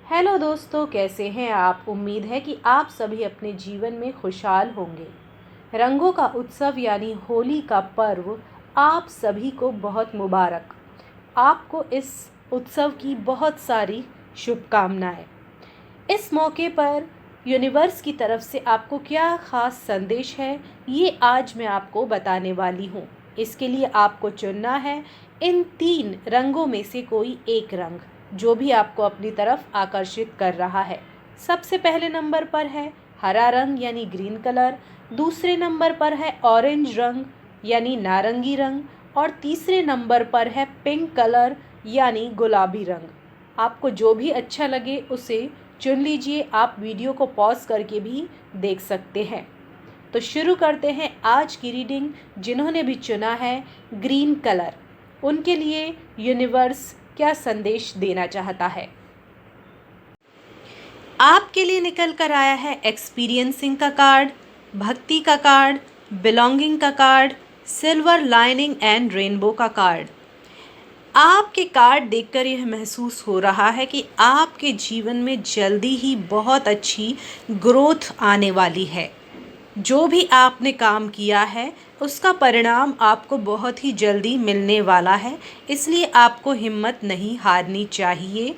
Hello दोस्तों, कैसे हैं आप। उम्मीद है कि आप सभी अपने जीवन में खुशहाल होंगे। रंगों का उत्सव यानी होली का पर्व आप सभी को बहुत मुबारक। आपको इस उत्सव की बहुत सारी शुभकामनाएं। इस मौके पर यूनिवर्स की तरफ से आपको क्या ख़ास संदेश है, ये आज मैं आपको बताने वाली हूँ। इसके लिए आपको चुनना है इन 3 रंगों में से कोई एक रंग, जो भी आपको अपनी तरफ आकर्षित कर रहा है। सबसे पहले नंबर पर है हरा रंग यानी ग्रीन कलर, दूसरे नंबर पर है ऑरेंज रंग यानी नारंगी रंग, और तीसरे नंबर पर है पिंक कलर यानी गुलाबी रंग। आपको जो भी अच्छा लगे उसे चुन लीजिए। आप वीडियो को पॉज करके भी देख सकते हैं। तो शुरू करते हैं आज की रीडिंग। जिन्होंने भी चुना है ग्रीन कलर, उनके लिए यूनिवर्स क्या संदेश देना चाहता है। आपके लिए निकल कर आया है एक्सपीरियंसिंग का कार्ड, भक्ति का कार्ड, बिलोंगिंग का card, silver lining and rainbow का कार्ड। आपके कार्ड देखकर यह महसूस हो रहा है कि आपके जीवन में जल्दी ही बहुत अच्छी ग्रोथ आने वाली है। जो भी आपने काम किया है उसका परिणाम आपको बहुत ही जल्दी मिलने वाला है, इसलिए आपको हिम्मत नहीं हारनी चाहिए।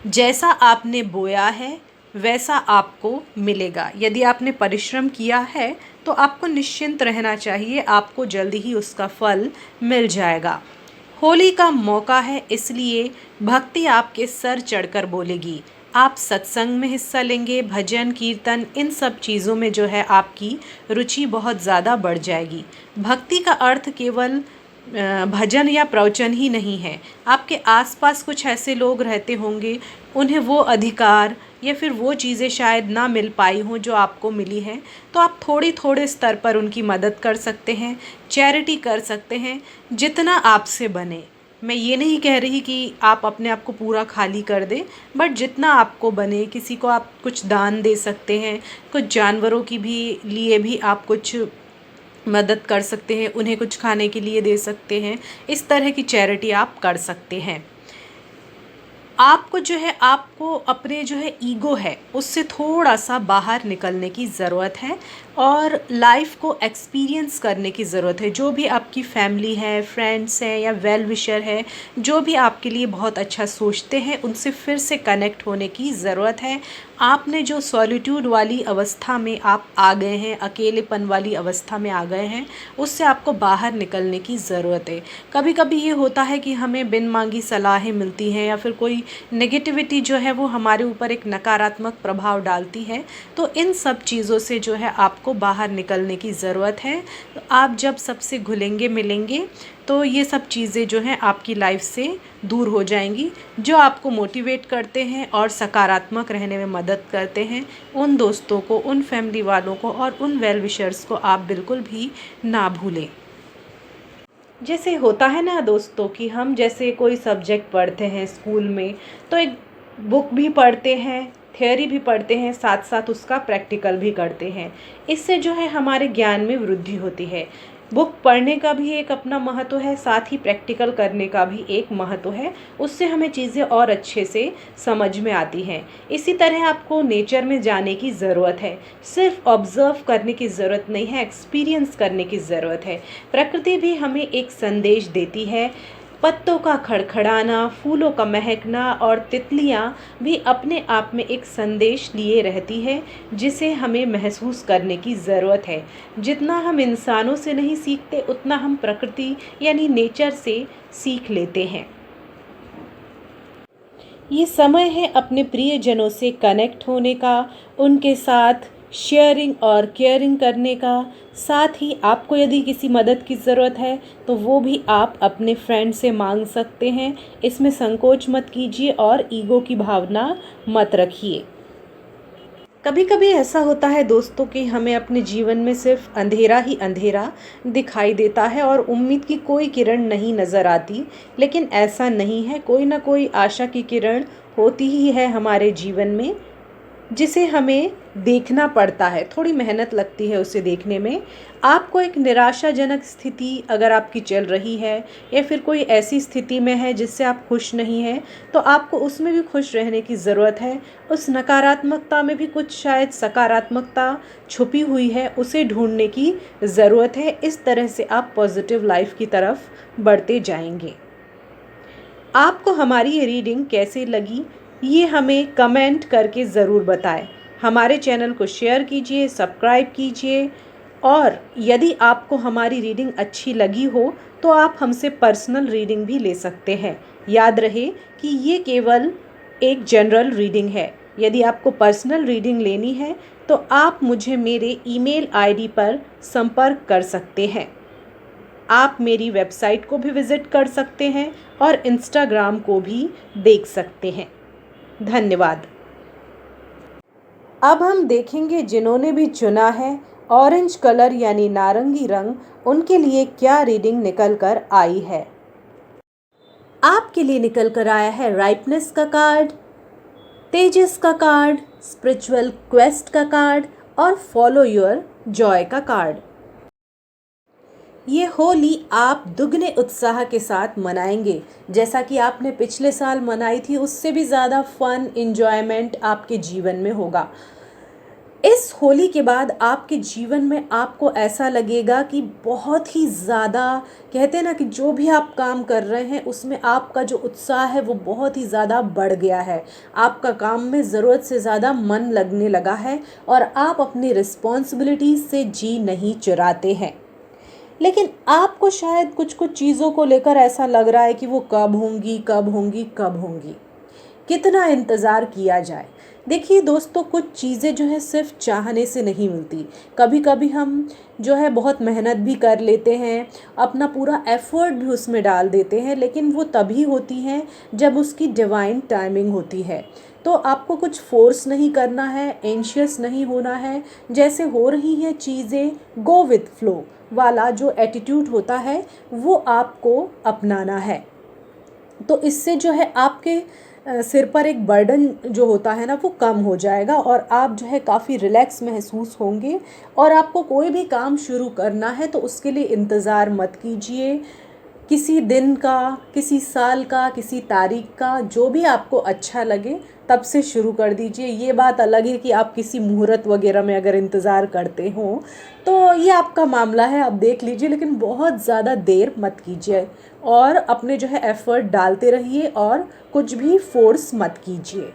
जैसा आपने बोया है वैसा आपको मिलेगा। यदि आपने परिश्रम किया है तो आपको निश्चिंत रहना चाहिए, आपको जल्दी ही उसका फल मिल जाएगा। होली का मौका है, इसलिए भक्ति आपके सर चढ़कर बोलेगी। आप सत्संग में हिस्सा लेंगे, भजन कीर्तन इन सब चीज़ों में जो है आपकी रुचि बहुत ज़्यादा बढ़ जाएगी। भक्ति का अर्थ केवल भजन या प्रवचन ही नहीं है। आपके आसपास कुछ ऐसे लोग रहते होंगे, उन्हें वो अधिकार या फिर वो चीज़ें शायद ना मिल पाई हों जो आपको मिली हैं, तो आप थोड़े स्तर पर उनकी मदद कर सकते हैं, चैरिटी कर सकते हैं, जितना आपसे बने। मैं ये नहीं कह रही कि आप अपने आप को पूरा खाली कर दें, बट जितना आपको बने, किसी को आप कुछ दान दे सकते हैं, कुछ जानवरों की भी लिए भी आप कुछ मदद कर सकते हैं, उन्हें कुछ खाने के लिए दे सकते हैं। इस तरह की चैरिटी आप कर सकते हैं। आपको जो है, आपको अपने जो है ईगो है उससे थोड़ा सा बाहर निकलने की ज़रूरत है और लाइफ को एक्सपीरियंस करने की ज़रूरत है। जो भी आपकी फैमिली है, फ्रेंड्स हैं या वेल विशर है, जो भी आपके लिए बहुत अच्छा सोचते हैं, उनसे फिर से कनेक्ट होने की ज़रूरत है। आपने जो सॉलिट्यूड वाली अवस्था में आप आ गए हैं, अकेलेपन वाली अवस्था में आ गए हैं, उससे आपको बाहर निकलने की ज़रूरत है। कभी कभी ये होता है कि हमें बिन मांगी सलाहें मिलती हैं या फिर कोई नेगेटिविटी जो है वो हमारे ऊपर एक नकारात्मक प्रभाव डालती है। तो इन सब चीज़ों से जो है आपको बाहर निकलने की ज़रूरत है। तो आप जब सबसे घुलेंगे मिलेंगे तो ये सब चीज़ें जो हैं आपकी लाइफ से दूर हो जाएंगी। जो आपको मोटिवेट करते हैं और सकारात्मक रहने में मदद करते हैं, उन दोस्तों को, उन फैमिली वालों को और उन वेल विशर्स को आप बिल्कुल भी ना भूलें। जैसे होता है ना दोस्तों कि हम जैसे कोई सब्जेक्ट पढ़ते हैं स्कूल में, तो एक बुक भी पढ़ते हैं, थ्योरी भी पढ़ते हैं, साथ साथ उसका प्रैक्टिकल भी करते हैं। इससे जो है हमारे ज्ञान में वृद्धि होती है। बुक पढ़ने का भी एक अपना महत्व है, साथ ही प्रैक्टिकल करने का भी एक महत्व है। उससे हमें चीज़ें और अच्छे से समझ में आती हैं। इसी तरह आपको नेचर में जाने की ज़रूरत है। सिर्फ ऑब्ज़र्व करने की ज़रूरत नहीं है, एक्सपीरियंस करने की ज़रूरत है। प्रकृति भी हमें एक संदेश देती है। पत्तों का खड़खड़ाना, फूलों का महकना और तितलियाँ भी अपने आप में एक संदेश लिए रहती है, जिसे हमें महसूस करने की ज़रूरत है। जितना हम इंसानों से नहीं सीखते, उतना हम प्रकृति यानी नेचर से सीख लेते हैं। ये समय है अपने प्रियजनों से कनेक्ट होने का, उनके साथ शेयरिंग और केयरिंग करने का। साथ ही आपको यदि किसी मदद की ज़रूरत है तो वो भी आप अपने फ्रेंड से मांग सकते हैं। इसमें संकोच मत कीजिए और ईगो की भावना मत रखिए। कभी कभी ऐसा होता है दोस्तों कि हमें अपने जीवन में सिर्फ अंधेरा ही अंधेरा दिखाई देता है और उम्मीद की कोई किरण नहीं नज़र आती। लेकिन ऐसा नहीं है, कोई ना कोई आशा की किरण होती ही है हमारे जीवन में। जिसे हमें देखना पड़ता है, थोड़ी मेहनत लगती है उसे देखने में। आपको एक निराशाजनक स्थिति अगर आपकी चल रही है या फिर कोई ऐसी स्थिति में है जिससे आप खुश नहीं हैं, तो आपको उसमें भी खुश रहने की ज़रूरत है। उस नकारात्मकता में भी कुछ शायद सकारात्मकता छुपी हुई है, उसे ढूंढने की ज़रूरत है। इस तरह से आप पॉजिटिव लाइफ की तरफ बढ़ते जाएंगे। आपको हमारी ये रीडिंग कैसे लगी, ये हमें कमेंट करके ज़रूर बताएं। हमारे चैनल को शेयर कीजिए, सब्सक्राइब कीजिए, और यदि आपको हमारी रीडिंग अच्छी लगी हो तो आप हमसे पर्सनल रीडिंग भी ले सकते हैं। याद रहे कि ये केवल एक जनरल रीडिंग है। यदि आपको पर्सनल रीडिंग लेनी है तो आप मुझे मेरे ईमेल आईडी पर संपर्क कर सकते हैं। आप मेरी वेबसाइट को भी विज़िट कर सकते हैं और इंस्टाग्राम को भी देख सकते हैं। धन्यवाद। अब हम देखेंगे जिन्होंने भी चुना है ऑरेंज कलर यानी नारंगी रंग, उनके लिए क्या रीडिंग निकल कर आई है। आपके लिए निकल कर आया है राइपनेस का कार्ड, तेजस का कार्ड, स्पिरिचुअल क्वेस्ट का कार्ड और फॉलो योर जॉय का कार्ड। ये होली आप दुगने उत्साह के साथ मनाएंगे। जैसा कि आपने पिछले साल मनाई थी, उससे भी ज़्यादा फन एंजॉयमेंट आपके जीवन में होगा। इस होली के बाद आपके जीवन में आपको ऐसा लगेगा कि बहुत ही ज़्यादा, कहते हैं ना कि जो भी आप काम कर रहे हैं उसमें आपका जो उत्साह है वो बहुत ही ज़्यादा बढ़ गया है। आपका काम में ज़रूरत से ज़्यादा मन लगने लगा है और आप अपनी रिस्पॉन्सिबिलिटी से जी नहीं चुराते हैं। लेकिन आपको शायद कुछ कुछ चीज़ों को लेकर ऐसा लग रहा है कि वो कब होंगी, कब होंगी, कब होंगी, कितना इंतज़ार किया जाए। देखिए दोस्तों, कुछ चीज़ें जो है सिर्फ चाहने से नहीं मिलती। कभी कभी हम जो है बहुत मेहनत भी कर लेते हैं, अपना पूरा एफर्ट भी उसमें डाल देते हैं, लेकिन वो तभी होती हैं जब उसकी डिवाइन टाइमिंग होती है। तो आपको कुछ फोर्स नहीं करना है, एंशियस नहीं होना है। जैसे हो रही हैं चीज़ें, गो विथ फ्लो वाला जो एटीट्यूड होता है वो आपको अपनाना है। तो इससे जो है आपके सिर पर एक बर्डन जो होता है ना वो कम हो जाएगा और आप जो है काफ़ी रिलैक्स महसूस होंगे। और आपको कोई भी काम शुरू करना है तो उसके लिए इंतज़ार मत कीजिए। किसी दिन का, किसी साल का, किसी तारीख का, जो भी आपको अच्छा लगे तब से शुरू कर दीजिए। ये बात अलग है कि आप किसी मुहूर्त वगैरह में अगर इंतज़ार करते हो तो ये आपका मामला है, आप देख लीजिए, लेकिन बहुत ज़्यादा देर मत कीजिए और अपने जो है एफ़र्ट डालते रहिए और कुछ भी फोर्स मत कीजिए।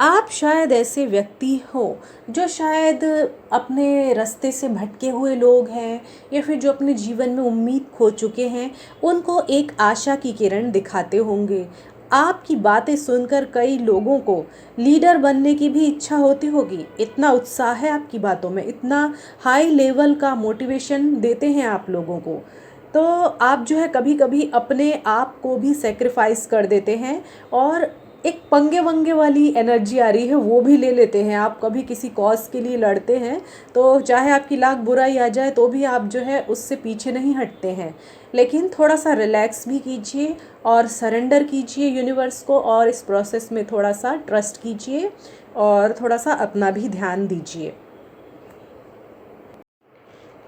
आप शायद ऐसे व्यक्ति हो जो शायद अपने रास्ते से भटके हुए लोग हैं या फिर जो अपने जीवन में उम्मीद खो चुके हैं, उनको एक आशा की किरण दिखाते होंगे। आपकी बातें सुनकर कई लोगों को लीडर बनने की भी इच्छा होती होगी। इतना उत्साह है आपकी बातों में, इतना हाई लेवल का मोटिवेशन देते हैं आप लोगों को। तो आप जो है कभी कभी अपने आप को भी सेक्रीफाइस कर देते हैं और एक पंगे वंगे वाली एनर्जी आ रही है वो भी ले लेते हैं। आप कभी किसी कॉज के लिए लड़ते हैं तो चाहे आपकी लाख बुराई आ जाए तो भी आप जो है उससे पीछे नहीं हटते हैं। लेकिन थोड़ा सा रिलैक्स भी कीजिए और सरेंडर कीजिए यूनिवर्स को, और इस प्रोसेस में थोड़ा सा ट्रस्ट कीजिए और थोड़ा सा अपना भी ध्यान दीजिए।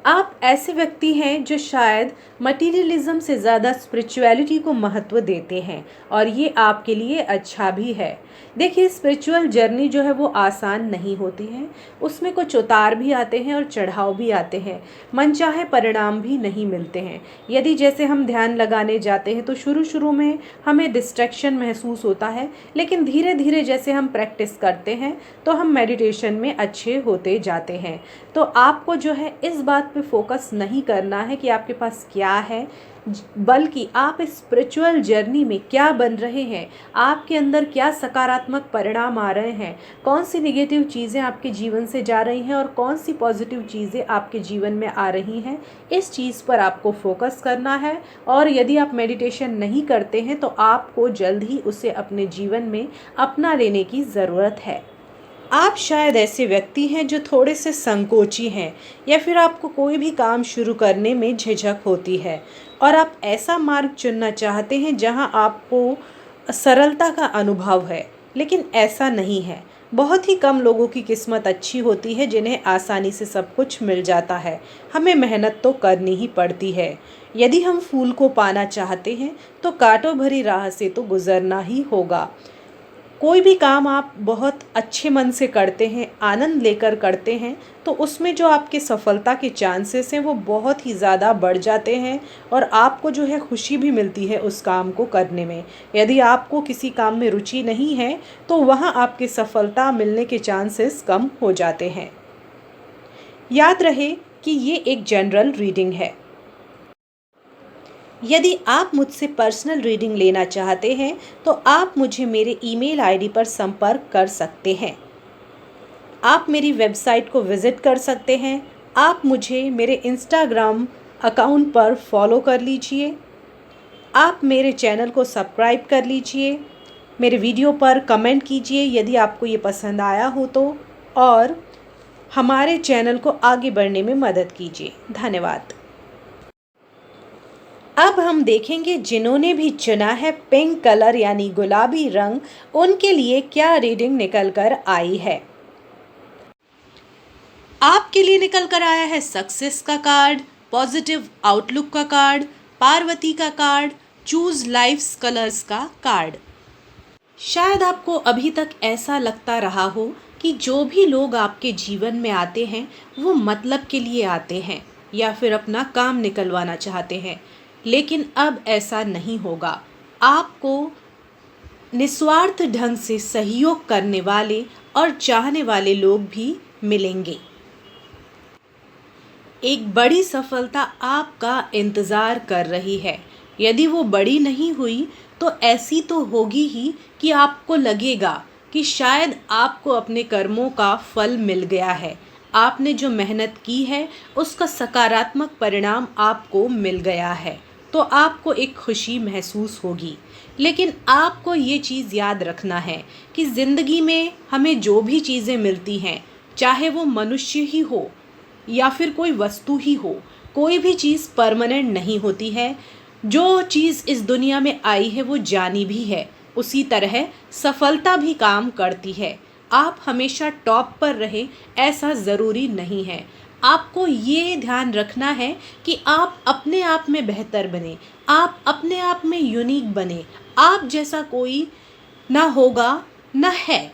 आप ऐसे व्यक्ति हैं जो शायद मटीरियलिज्म से ज़्यादा स्पिरिचुअलिटी को महत्व देते हैं और ये आपके लिए अच्छा भी है। देखिए, स्पिरिचुअल जर्नी जो है वो आसान नहीं होती है, उसमें कुछ उतार भी आते हैं और चढ़ाव भी आते हैं, मनचाहे परिणाम भी नहीं मिलते हैं। यदि जैसे हम ध्यान लगाने जाते हैं तो शुरू शुरू में हमें डिस्ट्रैक्शन महसूस होता है, लेकिन धीरे धीरे जैसे हम प्रैक्टिस करते हैं तो हम मेडिटेशन में अच्छे होते जाते हैं। तो आपको जो है इस बात पे फोकस नहीं करना है कि आपके पास क्या है, बल्कि आप इस स्पिरिचुअल जर्नी में क्या बन रहे हैं, आपके अंदर क्या सकारात्मक परिणाम आ रहे हैं, कौन सी नेगेटिव चीज़ें आपके जीवन से जा रही हैं और कौन सी पॉजिटिव चीज़ें आपके जीवन में आ रही हैं, इस चीज़ पर आपको फोकस करना है। और यदि आप मेडिटेशन नहीं करते हैं तो आपको जल्द ही उसे अपने जीवन में अपना लेने की ज़रूरत है। आप शायद ऐसे व्यक्ति हैं जो थोड़े से संकोची हैं या फिर आपको कोई भी काम शुरू करने में झिझक होती है और आप ऐसा मार्ग चुनना चाहते हैं जहां आपको सरलता का अनुभव है, लेकिन ऐसा नहीं है। बहुत ही कम लोगों की किस्मत अच्छी होती है जिन्हें आसानी से सब कुछ मिल जाता है। हमें मेहनत तो करनी ही पड़ती है। यदि हम फूल को पाना चाहते हैं तो कांटों भरी राह से तो गुजरना ही होगा। कोई भी काम आप बहुत अच्छे मन से करते हैं, आनंद लेकर करते हैं, तो उसमें जो आपके सफलता के चांसेस हैं वो बहुत ही ज़्यादा बढ़ जाते हैं और आपको जो है खुशी भी मिलती है उस काम को करने में। यदि आपको किसी काम में रुचि नहीं है तो वहाँ आपकी सफलता मिलने के चांसेस कम हो जाते हैं। याद रहे कि ये एक जनरल रीडिंग है। यदि आप मुझसे पर्सनल रीडिंग लेना चाहते हैं तो आप मुझे मेरे ईमेल आईडी पर संपर्क कर सकते हैं। आप मेरी वेबसाइट को विज़िट कर सकते हैं। आप मुझे मेरे इंस्टाग्राम अकाउंट पर फॉलो कर लीजिए। आप मेरे चैनल को सब्सक्राइब कर लीजिए। मेरे वीडियो पर कमेंट कीजिए यदि आपको ये पसंद आया हो तो, और हमारे चैनल को आगे बढ़ने में मदद कीजिए। धन्यवाद। अब हम देखेंगे जिन्होंने भी चुना है पिंक कलर यानी गुलाबी रंग, उनके लिए क्या रीडिंग निकल कर आई है। आपके लिए निकल कर आया है सक्सेस का कार्ड, पॉजिटिव आउटलुक का कार्ड, पार्वती का कार्ड, चूज लाइफ्स कलर्स का कार्ड। शायद आपको अभी तक ऐसा लगता रहा हो कि जो भी लोग आपके जीवन में आते हैं वो मतलब के लिए आते हैं या फिर अपना काम निकलवाना चाहते हैं, लेकिन अब ऐसा नहीं होगा। आपको निस्वार्थ ढंग से सहयोग करने वाले और चाहने वाले लोग भी मिलेंगे। एक बड़ी सफलता आपका इंतज़ार कर रही है। यदि वो बड़ी नहीं हुई तो ऐसी तो होगी ही कि आपको लगेगा कि शायद आपको अपने कर्मों का फल मिल गया है। आपने जो मेहनत की है उसका सकारात्मक परिणाम आपको मिल गया है, तो आपको एक खुशी महसूस होगी। लेकिन आपको ये चीज़ याद रखना है कि ज़िंदगी में हमें जो भी चीज़ें मिलती हैं, चाहे वो मनुष्य ही हो या फिर कोई वस्तु ही हो, कोई भी चीज़ परमानेंट नहीं होती है। जो चीज़ इस दुनिया में आई है वो जानी भी है, उसी तरह सफलता भी काम करती है। आप हमेशा टॉप पर रहें ऐसा ज़रूरी नहीं है। आपको ये ध्यान रखना है कि आप अपने आप में बेहतर बने, आप अपने आप में यूनिक बने। आप जैसा कोई ना होगा ना है,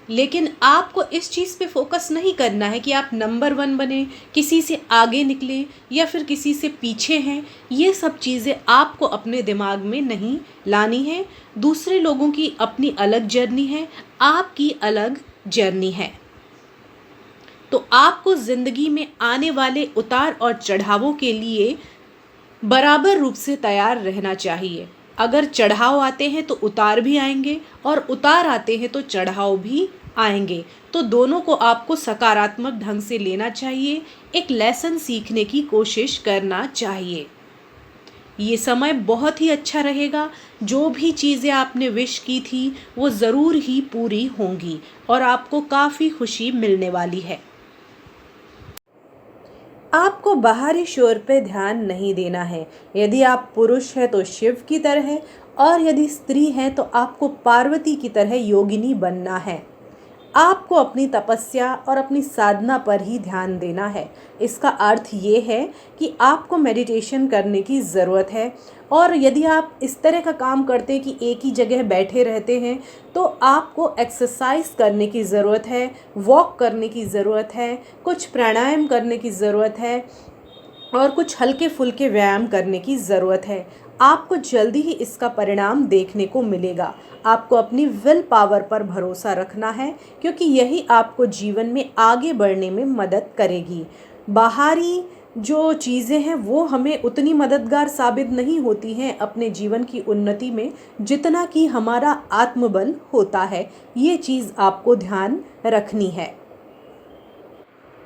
लेकिन आपको इस चीज़ पे फोकस नहीं करना है कि आप नंबर 1 बने, किसी से आगे निकले या फिर किसी से पीछे हैं। ये सब चीज़ें आपको अपने दिमाग में नहीं लानी है। दूसरे लोगों की अपनी अलग जर्नी है, आपकी अलग जर्नी है। तो आपको ज़िंदगी में आने वाले उतार और चढ़ावों के लिए बराबर रूप से तैयार रहना चाहिए। अगर चढ़ाव आते हैं तो उतार भी आएंगे और उतार आते हैं तो चढ़ाव भी आएंगे, तो दोनों को आपको सकारात्मक ढंग से लेना चाहिए। एक लेसन सीखने की कोशिश करना चाहिए। ये समय बहुत ही अच्छा रहेगा। जो भी चीज़ें आपने विश की थी वो ज़रूर ही पूरी होंगी और आपको काफ़ी खुशी मिलने वाली है। आपको बाहरी शोर पे ध्यान नहीं देना है। यदि आप पुरुष हैं तो शिव की तरह, और यदि स्त्री हैं तो आपको पार्वती की तरह योगिनी बनना है। आपको अपनी तपस्या और अपनी साधना पर ही ध्यान देना है। इसका अर्थ ये है कि आपको मेडिटेशन करने की ज़रूरत है, और यदि आप इस तरह का काम करते हैं कि एक ही जगह बैठे रहते हैं तो आपको एक्सरसाइज करने की ज़रूरत है, वॉक करने की ज़रूरत है, कुछ प्राणायाम करने की ज़रूरत है और कुछ हल्के फुल्के व्यायाम करने की ज़रूरत है। आपको जल्दी ही इसका परिणाम देखने को मिलेगा। आपको अपनी विल पावर पर भरोसा रखना है, क्योंकि यही आपको जीवन में आगे बढ़ने में मदद करेगी। बाहरी जो चीज़ें हैं वो हमें उतनी मददगार साबित नहीं होती हैं अपने जीवन की उन्नति में जितना कि हमारा आत्मबल होता है। ये चीज़ आपको ध्यान रखनी है।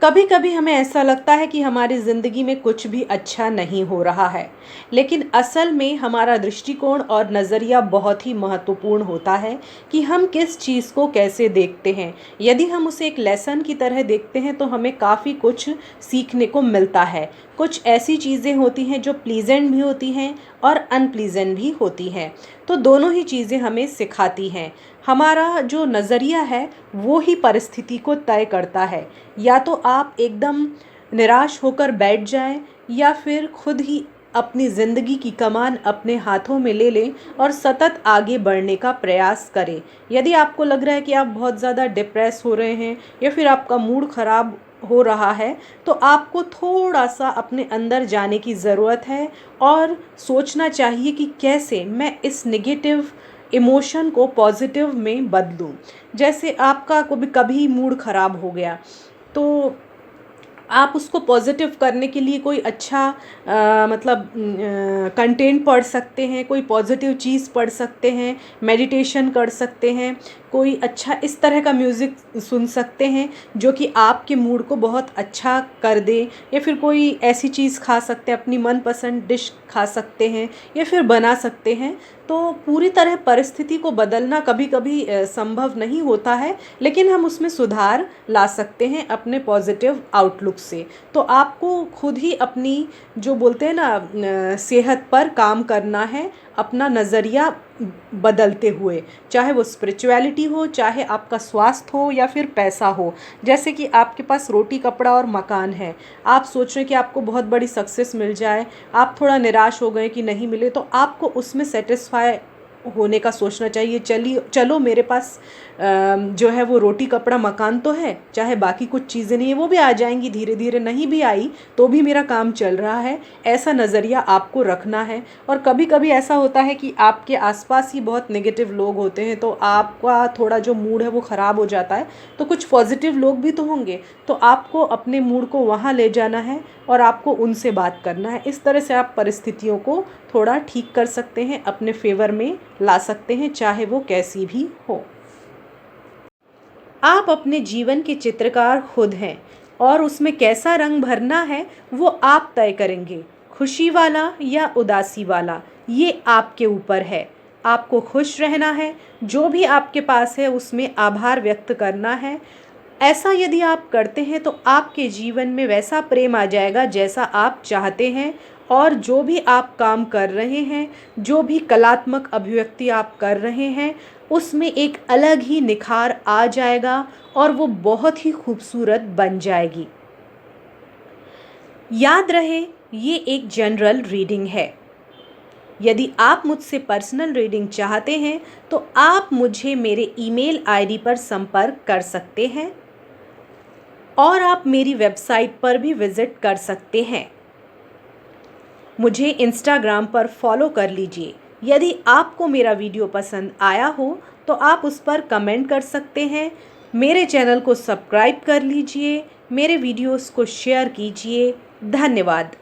कभी कभी हमें ऐसा लगता है कि हमारी ज़िंदगी में कुछ भी अच्छा नहीं हो रहा है, लेकिन असल में हमारा दृष्टिकोण और नज़रिया बहुत ही महत्वपूर्ण होता है कि हम किस चीज़ को कैसे देखते हैं। यदि हम उसे एक लेसन की तरह देखते हैं तो हमें काफ़ी कुछ सीखने को मिलता है। कुछ ऐसी चीज़ें होती हैं जो प्लीजेंट भी होती हैं और अनप्लीजेंट भी होती हैं। तो दोनों ही चीज़ें हमें सिखाती हैं। हमारा जो नज़रिया है वो ही परिस्थिति को तय करता है। या तो आप एकदम निराश होकर बैठ जाएं या फिर खुद ही अपनी ज़िंदगी की कमान अपने हाथों में ले लें और सतत आगे बढ़ने का प्रयास करें। यदि आपको लग रहा है कि आप बहुत ज़्यादा डिप्रेस हो रहे हैं या फिर आपका मूड ख़राब हो रहा है, तो आपको थोड़ा सा अपने अंदर जाने की ज़रूरत है और सोचना चाहिए कि कैसे मैं इस नेगेटिव इमोशन को पॉजिटिव में बदलूं। जैसे आपका कभी कभी मूड ख़राब हो गया, तो आप उसको पॉजिटिव करने के लिए कोई अच्छा मतलब कंटेंट पढ़ सकते हैं, कोई पॉजिटिव चीज़ पढ़ सकते हैं, मेडिटेशन कर सकते हैं, कोई अच्छा इस तरह का म्यूज़िक सुन सकते हैं जो कि आपके मूड को बहुत अच्छा कर दे, या फिर कोई ऐसी चीज़ खा सकते हैं, अपनी मनपसंद डिश खा सकते हैं या फिर बना सकते हैं। तो पूरी तरह परिस्थिति को बदलना कभी कभी संभव नहीं होता है, लेकिन हम उसमें सुधार ला सकते हैं अपने पॉजिटिव आउटलुक से। तो आपको खुद ही अपनी जो बोलते हैं ना सेहत पर काम करना है, अपना नज़रिया बदलते हुए, चाहे वो स्पिरिचुअलिटी हो, चाहे आपका स्वास्थ्य हो या फिर पैसा हो। जैसे कि आपके पास रोटी कपड़ा और मकान है, आप सोच रहे हैं कि आपको बहुत बड़ी सक्सेस मिल जाए, आप थोड़ा निराश हो गए कि नहीं मिले, तो आपको उसमें सेटिस्फाई होने का सोचना चाहिए। चलो मेरे पास जो है वो रोटी कपड़ा मकान तो है, चाहे बाकी कुछ चीज़ें नहीं है, वो भी आ जाएंगी धीरे धीरे, नहीं भी आई तो भी मेरा काम चल रहा है। ऐसा नज़रिया आपको रखना है। और कभी कभी ऐसा होता है कि आपके आसपास ही बहुत नेगेटिव लोग होते हैं, तो आपका थोड़ा जो मूड है वो ख़राब हो जाता है। तो कुछ पॉजिटिव लोग भी तो होंगे, तो आपको अपने मूड को वहाँ ले जाना है और आपको उनसे बात करना है। इस तरह से आप परिस्थितियों को थोड़ा ठीक कर सकते हैं, अपने फेवर में ला सकते हैं, चाहे वो कैसी भी हो। आप अपने जीवन के चित्रकार खुद हैं और उसमें कैसा रंग भरना है वो आप तय करेंगे, खुशी वाला या उदासी वाला, ये आपके ऊपर है। आपको खुश रहना है, जो भी आपके पास है उसमें आभार व्यक्त करना है। ऐसा यदि आप करते हैं तो आपके जीवन में वैसा प्रेम आ जाएगा जैसा आप चाहते हैं, और जो भी आप काम कर रहे हैं, जो भी कलात्मक अभिव्यक्ति आप कर रहे हैं, उसमें एक अलग ही निखार आ जाएगा और वो बहुत ही खूबसूरत बन जाएगी। याद रहे, ये एक जनरल रीडिंग है। यदि आप मुझसे पर्सनल रीडिंग चाहते हैं तो आप मुझे मेरे ईमेल आईडी पर संपर्क कर सकते हैं और आप मेरी वेबसाइट पर भी विज़िट कर सकते हैं। मुझे इंस्टाग्राम पर फॉलो कर लीजिए। यदि आपको मेरा वीडियो पसंद आया हो तो आप उस पर कमेंट कर सकते हैं। मेरे चैनल को सब्सक्राइब कर लीजिए, मेरे वीडियोस को शेयर कीजिए। धन्यवाद।